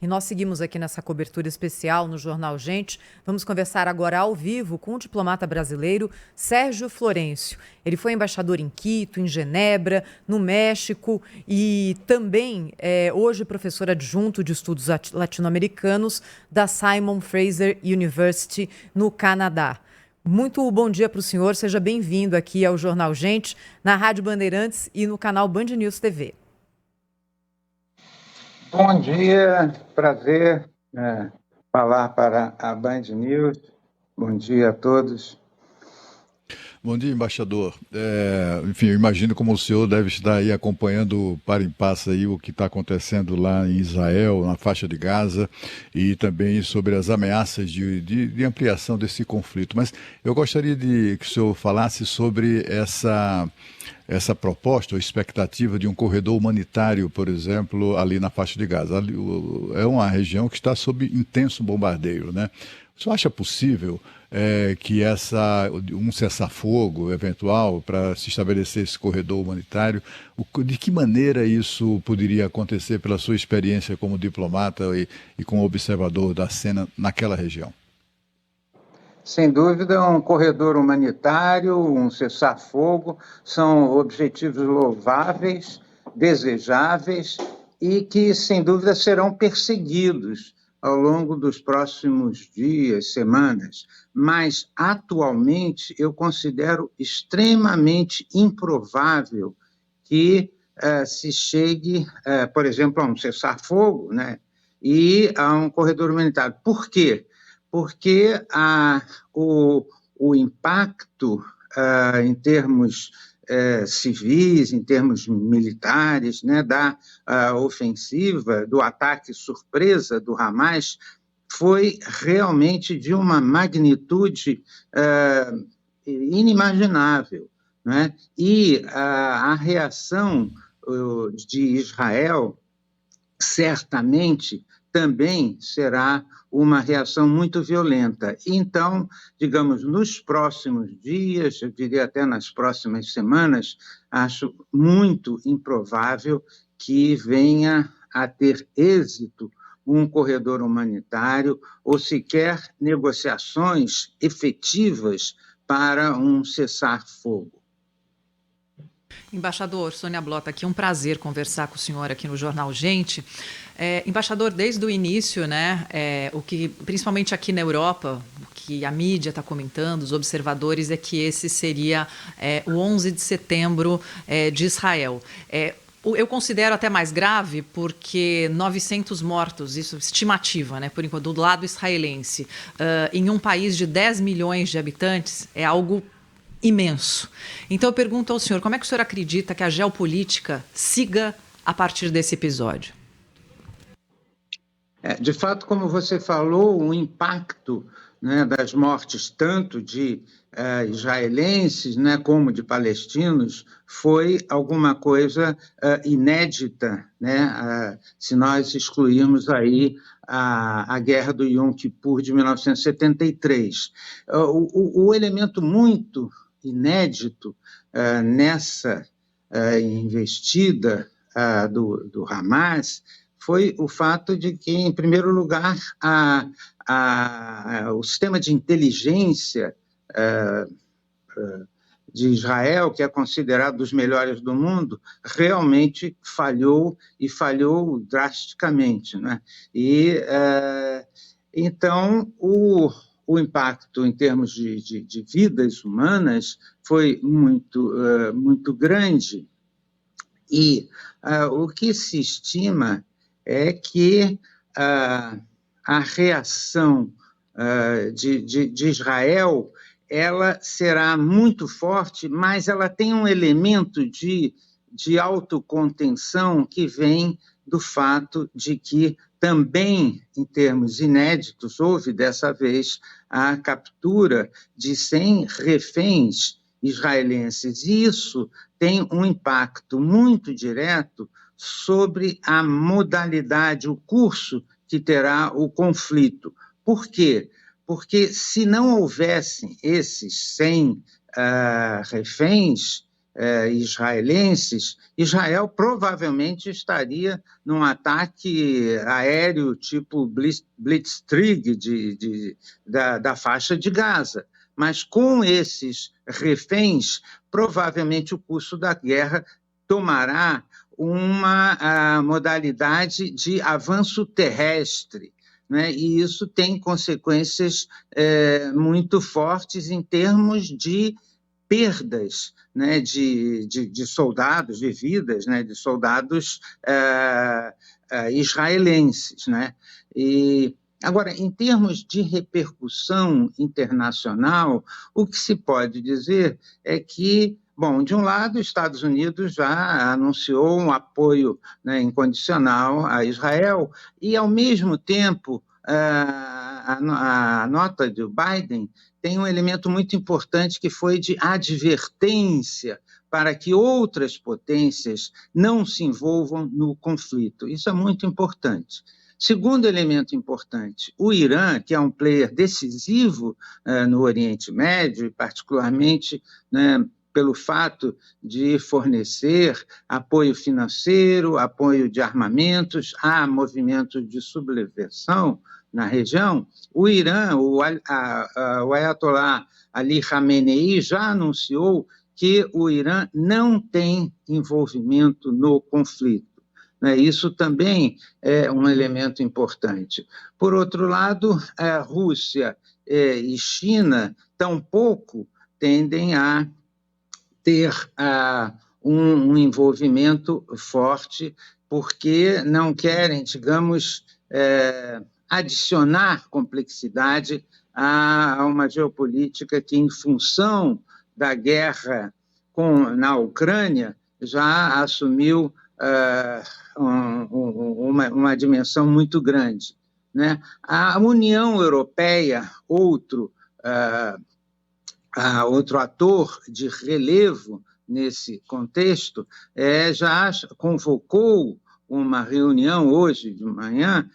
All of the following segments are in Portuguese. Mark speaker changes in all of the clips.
Speaker 1: E nós seguimos aqui nessa cobertura especial no Jornal Gente. Vamos conversar agora ao vivo com o diplomata brasileiro Sérgio Florencio. Ele foi embaixador em Quito, em Genebra, no México e também hoje professor adjunto de estudos latino-americanos da Simon Fraser University, no Canadá. Muito bom dia para o senhor, seja bem-vindo aqui ao Jornal Gente, na Rádio Bandeirantes e no canal Band News TV.
Speaker 2: Bom dia, prazer falar para a Band News. Bom dia a todos.
Speaker 3: Bom dia, embaixador. Enfim, eu imagino como o senhor deve estar aí acompanhando para em passo aí o que está acontecendo lá em Israel, na faixa de Gaza, e também sobre as ameaças de ampliação desse conflito. Mas eu gostaria que o senhor falasse sobre essa proposta ou expectativa de um corredor humanitário, por exemplo, ali na faixa de Gaza. É uma região que está sob intenso bombardeio, né? O senhor acha possível que um cessar-fogo eventual para se estabelecer esse corredor humanitário, de que maneira isso poderia acontecer pela sua experiência como diplomata e como observador da cena naquela região?
Speaker 2: Sem dúvida, um corredor humanitário, um cessar-fogo, são objetivos louváveis, desejáveis e que, sem dúvida, serão perseguidos ao longo dos próximos dias, semanas. Mas, atualmente, eu considero extremamente improvável que se chegue, por exemplo, a um cessar-fogo, né, e a um corredor humanitário. Por quê? Porque o impacto em termos civis, em termos militares, né, da ofensiva, do ataque surpresa do Hamas, foi realmente de uma magnitude inimaginável, né? E a reação de Israel certamente também será uma reação muito violenta. Então, digamos, nos próximos dias, eu diria até nas próximas semanas, acho muito improvável que venha a ter êxito um corredor humanitário ou sequer negociações efetivas para um cessar-fogo.
Speaker 1: Embaixador, Sônia Blota, aqui um prazer conversar com o senhor aqui no Jornal Gente. Embaixador, desde o início, né, o que, principalmente aqui na Europa, o que a mídia está comentando, os observadores, é que esse seria o 11 de setembro de Israel. Eu considero até mais grave porque 900 mortos, isso é estimativa, né, por enquanto, do lado israelense, em um país de 10 milhões de habitantes, é algo imenso. Então eu pergunto ao senhor, como é que o senhor acredita que a geopolítica siga a partir desse episódio?
Speaker 2: De fato, como você falou, o impacto, né, das mortes tanto de israelenses, né, como de palestinos foi alguma coisa inédita, né, se nós excluirmos aí a guerra do Yom Kippur de 1973. O elemento muito inédito nessa investida do Hamas foi o fato de que, em primeiro lugar, o sistema de inteligência de Israel, que é considerado dos melhores do mundo, realmente falhou e falhou drasticamente, né? E então o impacto em termos de vidas humanas foi muito grande. E o que se estima é que a reação de Israel ela será muito forte, mas ela tem um elemento de autocontenção que vem do fato de que também, em termos inéditos, houve dessa vez a captura de 100 reféns israelenses. E isso tem um impacto muito direto sobre a modalidade, o curso que terá o conflito. Por quê? Porque se não houvessem esses 100 reféns, israelenses, Israel provavelmente estaria num ataque aéreo tipo Blitzkrieg da faixa de Gaza. Mas com esses reféns, provavelmente o curso da guerra tomará uma modalidade de avanço terrestre, né? E isso tem consequências muito fortes em termos de perdas, né, de soldados, de vidas, né, de soldados israelenses, né? E agora, em termos de repercussão internacional, o que se pode dizer é que, bom, de um lado, os Estados Unidos já anunciou um apoio, né, incondicional a Israel e, ao mesmo tempo, a nota do Biden tem um elemento muito importante que foi de advertência para que outras potências não se envolvam no conflito. Isso é muito importante. Segundo elemento importante, o Irã, que é um player decisivo no Oriente Médio, particularmente, né, pelo fato de fornecer apoio financeiro, apoio de armamentos, a movimentos de sublevação na região, o Irã, o Ayatollah Ali Khamenei já anunciou que o Irã não tem envolvimento no conflito. Isso também é um elemento importante. Por outro lado, a Rússia e China tampouco tendem a ter um envolvimento forte, porque não querem, digamos, adicionar complexidade a uma geopolítica que, em função da guerra na Ucrânia, já assumiu uma dimensão muito grande, né? A União Europeia, outro ator de relevo nesse contexto, já convocou uma reunião hoje de manhã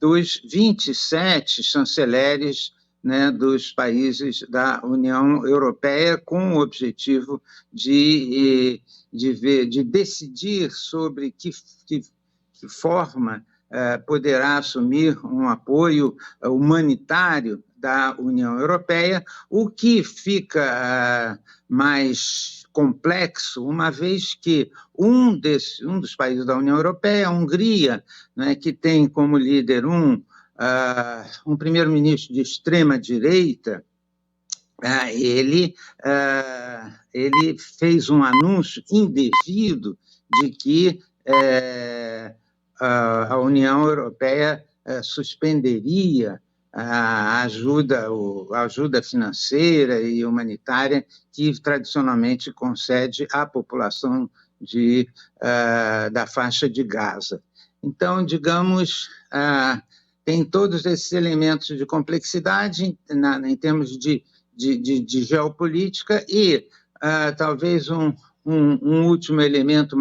Speaker 2: dos 27 chanceleres, né, dos países da União Europeia, com o objetivo de decidir sobre que forma poderá assumir um apoio humanitário da União Europeia, o que fica mais complexo, uma vez que um dos países da União Europeia, a Hungria, né, que tem como líder um primeiro-ministro de extrema-direita, ele fez um anúncio indevido de que a União Europeia suspenderia a ajuda financeira e humanitária que tradicionalmente concede à população da faixa de Gaza. Então, digamos, tem todos esses elementos de complexidade em termos de geopolítica e talvez um último elemento,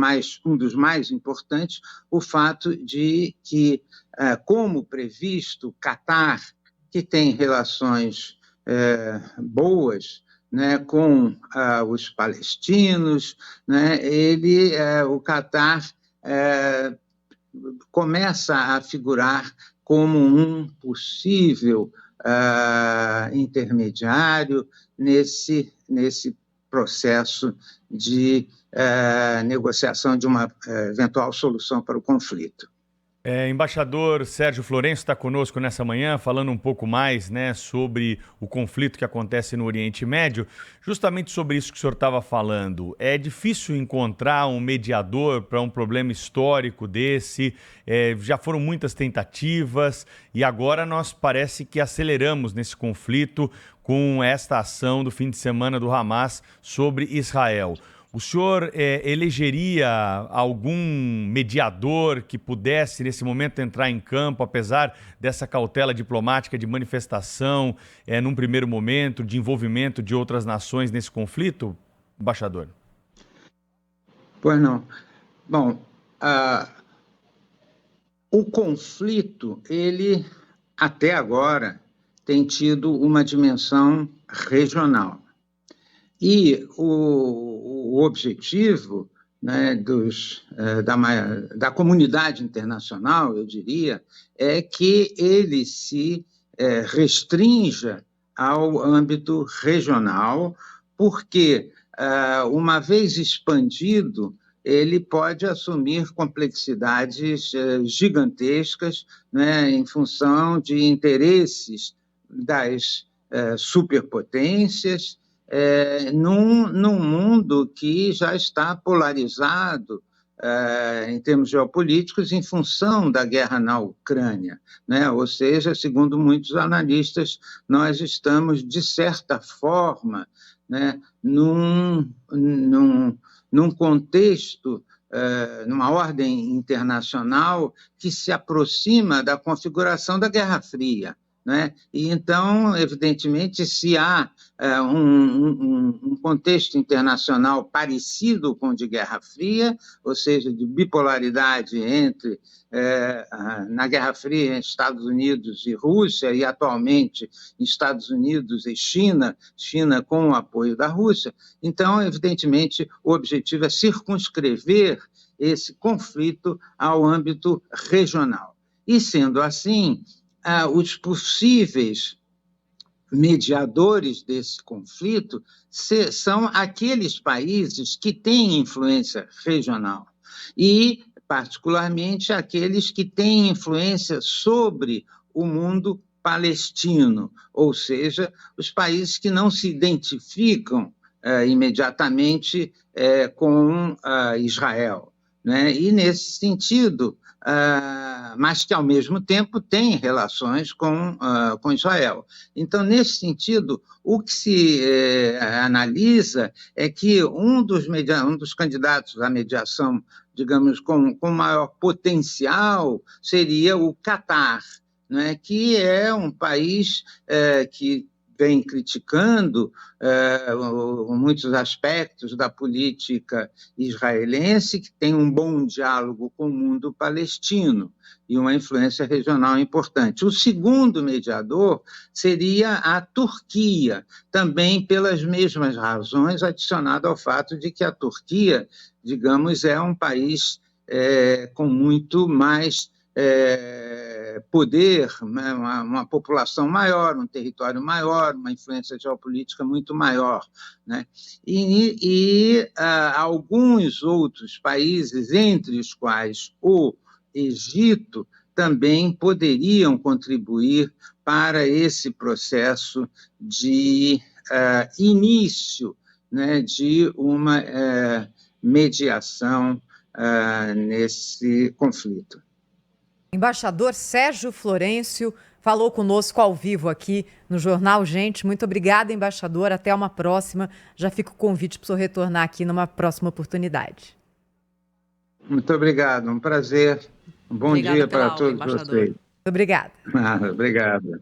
Speaker 2: um dos mais importantes, o fato de que, como previsto, o Catar, que tem relações boas, né, com os palestinos, né, o Catar começa a figurar como um possível intermediário nesse processo de negociação de uma eventual solução para o conflito.
Speaker 4: Embaixador Sérgio Florencio está conosco nessa manhã, falando um pouco mais, né, sobre o conflito que acontece no Oriente Médio. Justamente sobre isso que o senhor estava falando, é difícil encontrar um mediador para um problema histórico desse, já foram muitas tentativas e agora nós parece que aceleramos nesse conflito com esta ação do fim de semana do Hamas sobre Israel. O senhor elegeria algum mediador que pudesse, nesse momento, entrar em campo, apesar dessa cautela diplomática de manifestação, num primeiro momento, de envolvimento de outras nações nesse conflito, embaixador?
Speaker 2: Pois não. Bom, o conflito, ele, até agora, tem tido uma dimensão regional. E o objetivo, né, da comunidade internacional, eu diria, é que ele se restrinja ao âmbito regional, porque, uma vez expandido, ele pode assumir complexidades gigantescas, né, em função de interesses das superpotências, num mundo que já está polarizado em termos geopolíticos em função da guerra na Ucrânia, né? Ou seja, segundo muitos analistas, nós estamos, de certa forma, né, num contexto, numa ordem internacional que se aproxima da configuração da Guerra Fria, né? E então, evidentemente, se há um contexto internacional parecido com o de Guerra Fria, ou seja, de bipolaridade na Guerra Fria entre Estados Unidos e Rússia, e atualmente Estados Unidos e China com o apoio da Rússia, então, evidentemente, o objetivo é circunscrever esse conflito ao âmbito regional. E, sendo assim, os possíveis mediadores desse conflito são aqueles países que têm influência regional e, particularmente, aqueles que têm influência sobre o mundo palestino, ou seja, os países que não se identificam imediatamente com Israel, né? E, nesse sentido, mas que, ao mesmo tempo, tem relações com Israel. Então, nesse sentido, o que se analisa é que um dos candidatos à mediação, digamos, com maior potencial, seria o Catar, né, que é um país que vem criticando muitos aspectos da política israelense, que tem um bom diálogo com o mundo palestino e uma influência regional importante. O segundo mediador seria a Turquia, também pelas mesmas razões, adicionado ao fato de que a Turquia, digamos, é um país com muito mais poder, né, uma população maior, um território maior, uma influência geopolítica muito maior, né? E alguns outros países, entre os quais o Egito, também poderiam contribuir para esse processo de início, né, de uma mediação nesse conflito.
Speaker 5: Embaixador Sérgio Florencio falou conosco ao vivo aqui no Jornal Gente. Muito obrigada, embaixador. Até uma próxima. Já fica o convite para o senhor retornar aqui numa próxima oportunidade.
Speaker 2: Muito obrigado. Um prazer. Um bom dia para todos vocês.
Speaker 5: Muito obrigada.
Speaker 2: Obrigado.